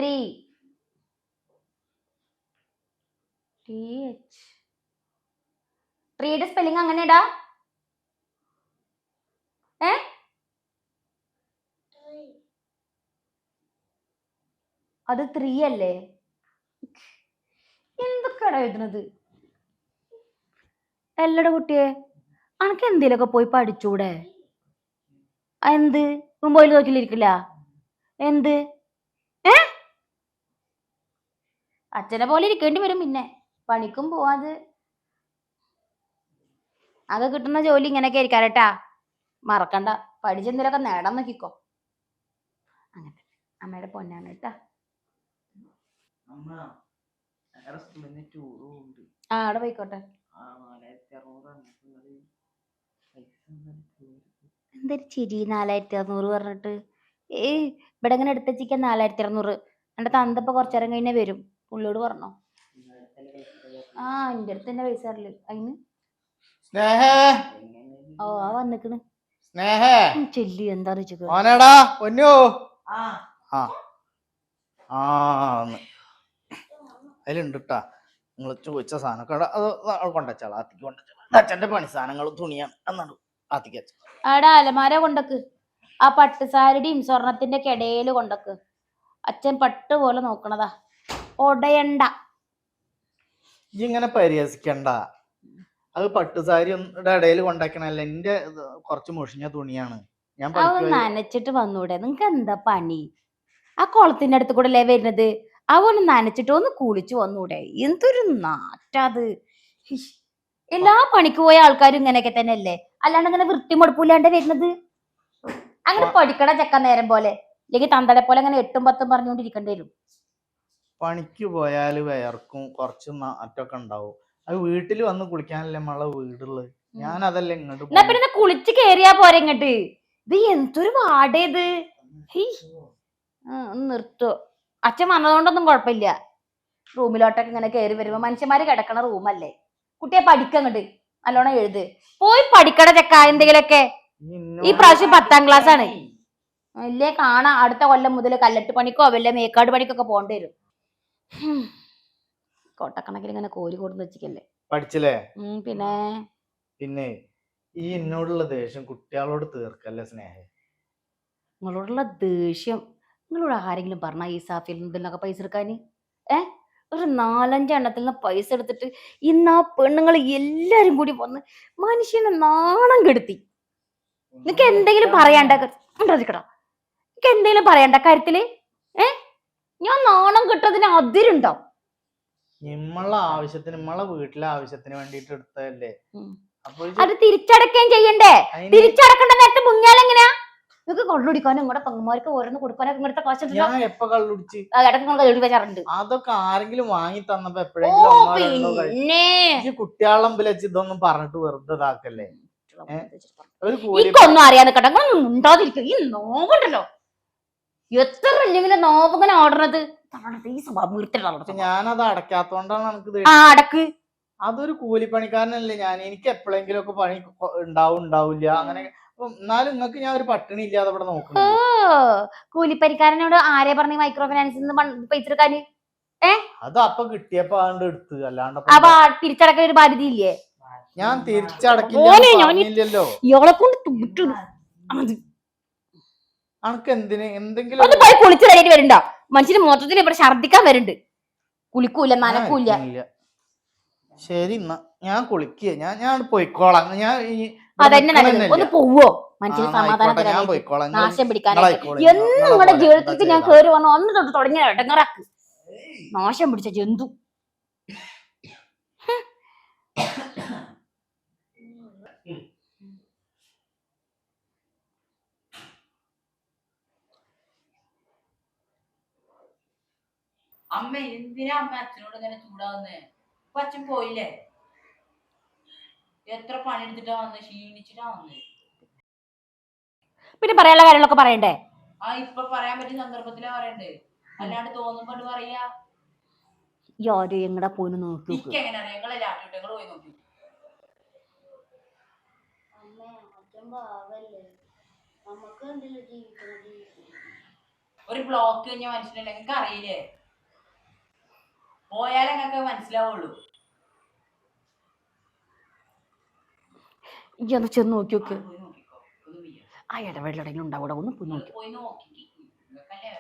Tree. ട്രീയുടെ spelling അങ്ങനെടാ. അത് 3 അല്ലേ? എന്തൊക്കെയാടാ എഴുതുന്നത്? എല്ലട കുട്ടിയെ, അനക്ക് എന്തേലൊക്കെ പോയി പഠിച്ചൂടെ? എന്ത് മുമ്പോയിൽ നോക്കിലിരിക്കില്ല? എന്ത് അച്ഛനെ പോലെ ഇരിക്കേണ്ടി വരും. പിന്നെ പണിക്കും പോവാതെ അത് കിട്ടുന്ന ജോലി ഇങ്ങനെയൊക്കെ ആയിരിക്കാം കേട്ടാ. മറക്കണ്ട, പഠിച്ചെന്തേലൊക്കെ നേടാൻ നോക്കിക്കോ. അങ്ങനെ അമ്മയുടെ പൊന്നാണ് കേട്ടാ. അവിടെ പോയിക്കോട്ടെ. എന്തൊരു ചിരി 4600 പറഞ്ഞിട്ട്. ഇവിടെ ഇങ്ങനെ എടുത്തച്ചിക്കാൻ 4600. എന്റെ തന്തപ്പ കുറച്ചേരം കഴിഞ്ഞേ വരും. പുള്ളിയോട് പറഞ്ഞോ. എന്റെ അടുത്ത് തന്നെ പൈസ അറിയില്ല അതിന്. വന്നിക്കണ് ചെല്ലി എന്താ അതിലുണ്ടാ നിങ്ങൾ ചോദിച്ച സാധനം അത് കൊണ്ടുവച്ചാളാ. അച്ഛന്റെ പണി സാധനങ്ങൾ തുണിയാണ് എന്നാണ് ആത്തിക്ക. ആടാ അലമാര കൊണ്ടക്ക്. ആ പട്ടുസാരിയുടെയും സ്വർണത്തിന്റെ ഇടയില് കൊണ്ടക്ക്. അച്ഛൻ പട്ട് പോലെ നോക്കണതാ. ഒടയണ്ട. ഇങ്ങനെ പരിഹസിക്കണ്ട. അത് പട്ടുസാരിയുടെ ഇടയിൽ കൊണ്ടാക്കണല്ല, എന്റെ കുറച്ച് മുഷിഞ്ഞ തുണിയാണ്. ഞാൻ നനച്ചിട്ട് വന്നൂടെ? നിങ്ങക്ക് എന്താ പണി? ആ കുളത്തിന്റെ അടുത്ത് കൂടെ അല്ലേ വരുന്നത്? അവന്ന് നനച്ചിട്ട് ഒന്ന് കുളിച്ചു വന്നൂടെ? എന്തൊരു നാറ്റാത്. എല്ലാ പണിക്ക് പോയ ആൾക്കാരും ഇങ്ങനെയൊക്കെ തന്നെ അല്ലേ? അല്ലാണ്ട് ഇങ്ങനെ വൃത്തി മുടപ്പില്ലാണ്ട് വരുന്നത്. അങ്ങനെ പഠിക്കണ ചെക്കൻ നേരം പോലെ, അല്ലെങ്കിൽ തന്തടെ പോലെ അങ്ങനെ 8ഉം 10ഉം പറഞ്ഞുകൊണ്ടിരിക്കേണ്ടി വരും. പണിക്ക് പോയാല് വയർക്കും കുറച്ച് നാറ്റൊക്കെ ഉണ്ടാവും. അത് വീട്ടിൽ വന്ന് കുളിക്കാനല്ലേ നമ്മളെ വീടുള്ളത്. ഞാൻ അതല്ലേ ഇങ്ങോട്ട് പിന്നെ കുളിച്ച് കേറിയാ പോരെ ഇങ്ങോട്ട്. ഇത് എന്തൊരു വാടേത്. നിർത്തോ. അച്ഛൻ വന്നതുകൊണ്ടൊന്നും കുഴപ്പമില്ല. റൂമിലോട്ടൊക്കെ ഇങ്ങനെ കയറി വരുമ്പോ മനുഷ്യന്മാര് കിടക്കണ റൂമല്ലേ. കുട്ടിയെ പഠിക്കങ്ങട്ട് നല്ലോണം എഴുത്. പോയി പഠിക്കണ ചെക്ക എന്തെങ്കിലുമൊക്കെ. ഈ പ്രാവശ്യം 10ാം ക്ലാസ് ആണ്. ഇല്ലേ കാണാ അടുത്ത കൊല്ലം മുതൽ കല്ലട്ട് പണിക്കോ വല്ല മേക്കാട് പണിക്കൊക്കെ പോകേണ്ടി വരും. കൊട്ടക്കണക്കിൽ ഇങ്ങനെ കോരി കൊടുന്ന് വെച്ചിക്കല്ലേ. പഠിച്ചില്ലേ? പിന്നെ പിന്നെ ഈ എന്നോടുള്ള ദേഷ്യം കുട്ടികളോട് തീർക്കല്ലേ സ്നേഹ. നിങ്ങളോടുള്ള ദേഷ്യം നിങ്ങളോട് ആരെങ്കിലും പറഞ്ഞ ഈ സാഫിൽ നിന്നൊക്കെ പൈസ എടുക്കാന്? ഒരു 4-5 എണ്ണത്തിൽ നിന്ന് പൈസ എടുത്തിട്ട് ഇന്ന് ആ പെണ്ണുങ്ങൾ എല്ലാരും കൂടി വന്ന് മനുഷ്യനെ നാണം കെടുത്തി. നിനക്ക് എന്തെങ്കിലും പറയണ്ട? നിനക്ക് എന്തെങ്കിലും പറയണ്ട കാര്യത്തില്? ഞാൻ നാണം കെട്ടതിന് അതിരുണ്ടോ? നമ്മളെ ആവശ്യത്തിന്, നമ്മളെ വീട്ടിലെ ആവശ്യത്തിന് വേണ്ടിട്ട് എടുത്തതല്ലേ. അത് തിരിച്ചടക്കുകയും ചെയ്യണ്ടേ? തിരിച്ചടക്കേണ്ട നേരത്തെ മുങ്ങിയാലെങ്ങനെയാ? നിങ്ങൾക്ക് കള്ളുടിക്കാനും നിങ്ങളുടെ പെങ്ങന്മാർക്ക് ഓരോന്ന് കൊടുക്കാനൊക്കെ ഇങ്ങനത്തെ കാശ് അതൊക്കെ ആരെങ്കിലും വാങ്ങി തന്നപ്പോ എപ്പോഴെങ്കിലും കുട്ടികളെ ഇതൊന്നും പറഞ്ഞിട്ട് വെറുതെ ഇതാക്കല്ലേ. ഒന്നും അറിയാതെ കേട്ടോ ഉണ്ടാതിരിക്കും. ഈ നോവുണ്ടല്ലോ, എത്ര ഇല്ലെങ്കിലും നോവങ്ങനെ ഓടണത്. ഞാനത് അടക്കാത്തോണ്ടാണ് നമുക്ക് അടക്ക്. അതൊരു കൂലിപ്പണിക്കാരനല്ലേ ഞാൻ. എനിക്ക് എപ്പോഴെങ്കിലും ഒക്കെ പണി ഉണ്ടാവില്ല അങ്ങനെ. എന്നാലും നിങ്ങൾക്ക് ഞാൻ ഒരു പട്ടിണി ഇല്ലാതെ ഇവിടെ നോക്കുന്നു. കൂലിപ്പണിക്കാരനോട് ആരെ പറഞ്ഞ മൈക്രോ ഫിനാൻസിൽ പൈസ എടുക്കാന്? അത് അപ്പൊ കിട്ടിയപ്പോ അതുകൊണ്ട് എടുത്ത്. അല്ലാണ്ട് തിരിച്ചടക്കാൻ ഒരു ബാധ്യത ഇല്ലേ? ഞാൻ തിരിച്ചടക്കില്ലല്ലോ. ഇയാളെ കൊണ്ട് അനക്ക് എന്തെങ്കിലും കുളിച്ചു കഴിഞ്ഞിട്ട് വരണ്ട. മനുഷ്യന് മൊത്തത്തിൽ ഇവിടെ ഛർദിക്കാൻ വരുന്നുണ്ട്. കുളിക്കൂല, നനക്കൂല. ശരി എന്നാ ഞാൻ കുളിക്കുക. ഞാൻ പോയിക്കോളാം. ഞാൻ അതന്നെ നല്ലത്. ഒന്ന് പോവോ മനുഷ്യന് സമാധാനം നാശം പിടിക്കാനായിട്ട്. എന്നും നിങ്ങളുടെ ജീവിതത്തിലേക്ക് ഞാൻ കേറി വന്നു അന്ന് തൊട്ട് തുടങ്ങിയ ഇടങ്ങറാക്ക്. നാശം പിടിച്ച ജന്തു. അമ്മ എന്തിനാ അമ്മ അച്ഛനോട് ഇങ്ങനെ ചൂടാവുന്നേ? അച്ഛൻ പോയില്ലേ? എത്ര പണിയെടുത്തിട്ടാ വന്ന്, ക്ഷീണിച്ചിട്ടാ വന്ന്. പിന്നെ പറയാനുള്ള കാര്യങ്ങളൊക്കെ പറയണ്ടേ? ഇപ്പൊ പറയാൻ പറ്റിയ സന്ദർഭത്തിലാ പറയണ്ടേ, അല്ലാണ്ട് തോന്നുമ്പോ പറയാ. യാര് എങ്ങടാ പോയി നോക്കി? എങ്ങനെ അറിയാം? നിങ്ങളല്ലേ ആട്ടിട്ട് നിങ്ങൾ പോയി നോക്കി. ഒരു ബ്ലോക്ക് കഴിഞ്ഞ മനുഷ്യനല്ലേ നിങ്ങൾക്ക് അറിയില്ലേ? പോയാലേ നിങ്ങൾക്ക് മനസ്സിലാവുള്ളൂ. ഈ ഒന്ന് ചെന്ന് നോക്കി നോക്ക്. പോയി നോക്കിക്കോ, ഒന്നും ചെയ്യാം. ആ ഇടവേളെങ്കിലും ഉണ്ടാവൂടെ, ഒന്ന് പോയി നോക്കി. പോയി നോക്കി നിങ്ങൾക്കല്ലേ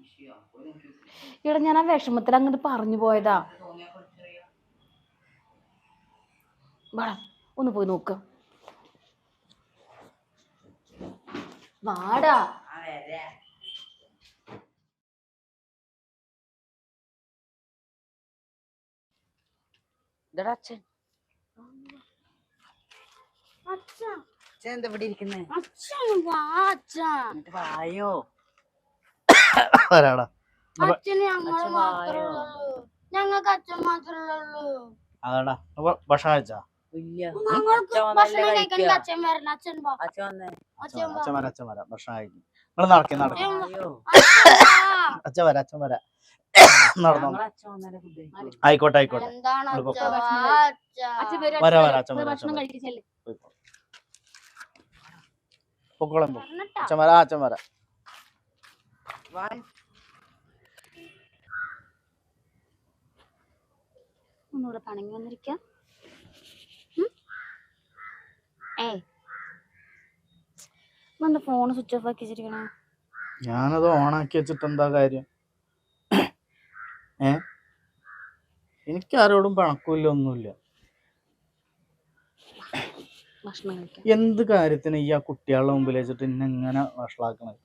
വിഷയം. പോയി നോക്കി ഇവിടെ ഞാൻ ആ വിഷമത്തിൽ അങ്ങോട്ട് പറഞ്ഞു പോയതാ. തോന്നിയാ പഠിച്ചറിയാം. വാടാ ഒന്ന് പോയി നോക്ക്. വാടാ. അതെ ഇതെടാ അച്ഛൻ. അച്ഛൻ എന്താ ഇവിടെ ഇരിക്കുന്നേ? എന്നിട്ട് വായോ. വരാടാ. ഞങ്ങൾക്ക് അച്ഛൻ മാത്രമേ ഉള്ളൂ. അതാടാ ഭക്ഷണം കഴിച്ചാ? ഭക്ഷണം കഴിക്കാൻ അച്ഛൻ വരണം. അച്ഛൻ അച്ഛൻ വരാം ഭക്ഷണം കഴിക്കും. നിങ്ങൾ നടക്കേ അച്ഛൻ വരാ നടന്നോ. ആയിക്കോട്ടെ എന്താണ് വരാ അച്ഛൻ പൊക്കോളം അച്ഛൻ വരാ. ഒന്നുകൂടെ പണങ്ങി വന്നിരിക്കാം. ഫോൺ സ്വിച്ച് ഓഫ് ആക്കി വെച്ചിരിക്കണേ. ഞാനത് ഓണാക്കി വെച്ചിട്ട് എന്താ കാര്യം? എനിക്കാരോടും പണക്കൂല്ല, ഒന്നുമില്ല. ഭക്ഷണം കഴിക്കാം. എന്ത് കാര്യത്തിന് ഈ ആ കുട്ടികളുടെ മുമ്പിൽ വെച്ചിട്ട് എന്നെ ഇങ്ങനെ വഷളാക്കണത്?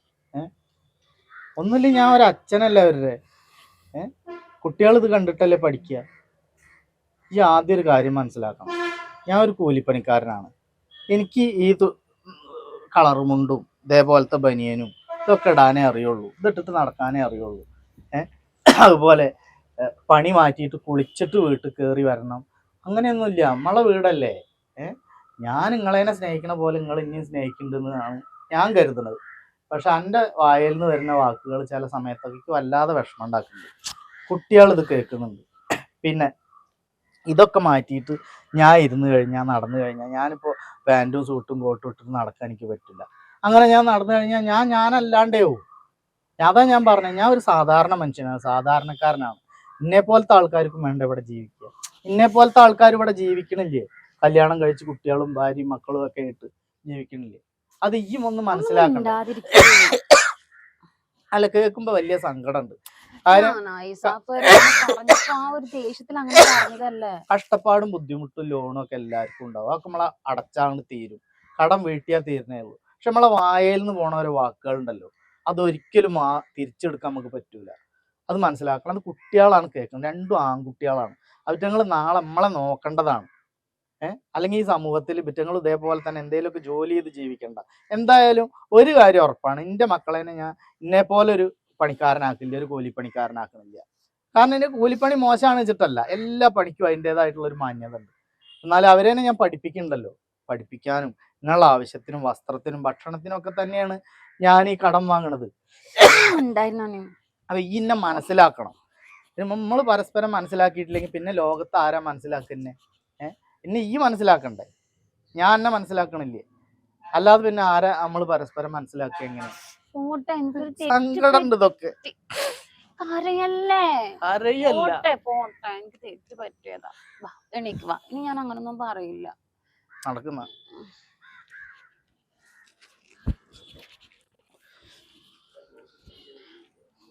ഒന്നുമില്ല, ഞാൻ ഒരു അച്ഛനല്ല അവരുടെ. കുട്ടികൾ ഇത് കണ്ടിട്ടല്ലേ പഠിക്കുക. ഈ ആദ്യം ഒരു കാര്യം മനസ്സിലാക്കണം, ഞാൻ ഒരു കൂലിപ്പണിക്കാരനാണ്. എനിക്ക് ഈ കളർ മുണ്ടും ഇതേപോലത്തെ ബനിയനും ഇതൊക്കെ ഇടാനേ അറിയുള്ളൂ, ഇതിട്ടിട്ട് നടക്കാനേ അറിയുള്ളൂ. അതുപോലെ പണി മാറ്റിയിട്ട് കുളിച്ചിട്ട് വീട്ടിൽ കയറി വരണം, അങ്ങനെയൊന്നുമില്ല. നമ്മളെ വീടല്ലേ. ഞാൻ നിങ്ങളെന്നെ സ്നേഹിക്കണ പോലെ നിങ്ങൾ ഇനിയും സ്നേഹിക്കുന്നുണ്ടെന്നാണ് ഞാൻ കരുതുന്നത്. പക്ഷെ എൻ്റെ വായിൽ നിന്ന് വരുന്ന വാക്കുകൾ ചില സമയത്തൊക്കെ വല്ലാതെ വിഷമം ഉണ്ടാക്കുന്നുണ്ട്. കുട്ടികൾ ഇത് കേൾക്കുന്നുണ്ട്. പിന്നെ ഇതൊക്കെ മാറ്റിയിട്ട് ഞാൻ ഇരുന്ന് കഴിഞ്ഞാൽ നടന്നു കഴിഞ്ഞാൽ, ഞാനിപ്പോൾ പാൻറ്റും സൂട്ടും കോട്ടും ഇട്ടിട്ട് നടക്കാൻ എനിക്ക് പറ്റില്ല. അങ്ങനെ ഞാൻ നടന്നു കഴിഞ്ഞാൽ ഞാനല്ലാണ്ടേയോ. അതാ ഞാൻ പറഞ്ഞത്, ഞാൻ ഒരു സാധാരണ മനുഷ്യനാണ്, സാധാരണക്കാരനാണ്. ഇന്നെപ്പോലത്തെ ആൾക്കാർക്കും വേണ്ട ഇവിടെ ജീവിക്കുക. ഇന്നെപ്പോലത്തെ ആൾക്കാർ ഇവിടെ ജീവിക്കണില്ലേ? കല്യാണം കഴിച്ച് കുട്ടികളും ഭാര്യയും മക്കളും ഒക്കെ ആയിട്ട് ജീവിക്കണില്ലേ? അത് ഈ ഒന്ന് മനസ്സിലാക്കണ്ട. അല്ല, കേൾക്കുമ്പോ വലിയ സങ്കടമുണ്ട്. കഷ്ടപ്പാടും ബുദ്ധിമുട്ടും ലോണും ഒക്കെ എല്ലാവർക്കും ഉണ്ടാവും. അതൊക്കെ നമ്മളെ അടച്ചാണ്ട് തീരും, കടം വീട്ടിയാൽ തീരുന്നേ ഉള്ളൂ. പക്ഷെ നമ്മളെ വായയിൽ നിന്ന് പോണ ഓരോ വാക്കുകളുണ്ടല്ലോ, അതൊരിക്കലും തിരിച്ചെടുക്കാൻ നമുക്ക് പറ്റൂല. അത് മനസ്സിലാക്കണം. അത് കുട്ടികളാണ് കേൾക്കുന്നത്, രണ്ടും ആൺകുട്ടികളാണ്. അവറ്റങ്ങൾ നാളെ നമ്മളെ നോക്കേണ്ടതാണ്. അല്ലെങ്കിൽ ഈ സമൂഹത്തിൽ ഇവറ്റങ്ങൾ ഇതേപോലെ തന്നെ എന്തെങ്കിലുമൊക്കെ ജോലി ചെയ്ത് ജീവിക്കണ്ട. എന്തായാലും ഒരു കാര്യം ഉറപ്പാണ്, എൻ്റെ മക്കളെ ഞാൻ ഇന്നേപോലെ ഒരു പണിക്കാരനാക്കില്ല, ഒരു കൂലിപ്പണിക്കാരനാക്കണില്ല. കാരണം എൻ്റെ കൂലിപ്പണി മോശമാണ് വെച്ചിട്ടല്ല, എല്ലാ പണിക്കും അതിൻ്റെതായിട്ടുള്ള ഒരു മാന്യത ഉണ്ട്. എന്നാലും അവരെന്നെ ഞാൻ പഠിപ്പിക്കുന്നുണ്ടല്ലോ. പഠിപ്പിക്കാനും നിങ്ങളുടെ ആവശ്യത്തിനും വസ്ത്രത്തിനും ഭക്ഷണത്തിനും ഒക്കെ തന്നെയാണ് ഞാൻ ഈ കടം വാങ്ങണത്. അപ്പൊ ഈ എന്നെ മനസ്സിലാക്കണം. നമ്മൾ പരസ്പരം മനസ്സിലാക്കിയിട്ടില്ലെങ്കിൽ പിന്നെ ലോകത്ത് ആരാ മനസ്സിലാക്കുന്നേ? എന്നെ ഈ മനസ്സിലാക്കണ്ടേ, ഞാൻ എന്നെ മനസ്സിലാക്കണില്ലേ? അല്ലാതെ പിന്നെ ആരാ നമ്മൾ പരസ്പരം മനസ്സിലാക്കുക? എങ്ങനെ? സങ്കടം ഉണ്ട് ഇതൊക്കെ. എനിക്ക് തെറ്റ് പറ്റിയതാ. ഇനി ഞാൻ അങ്ങനൊന്നും പറയില്ല. നടക്കുന്ന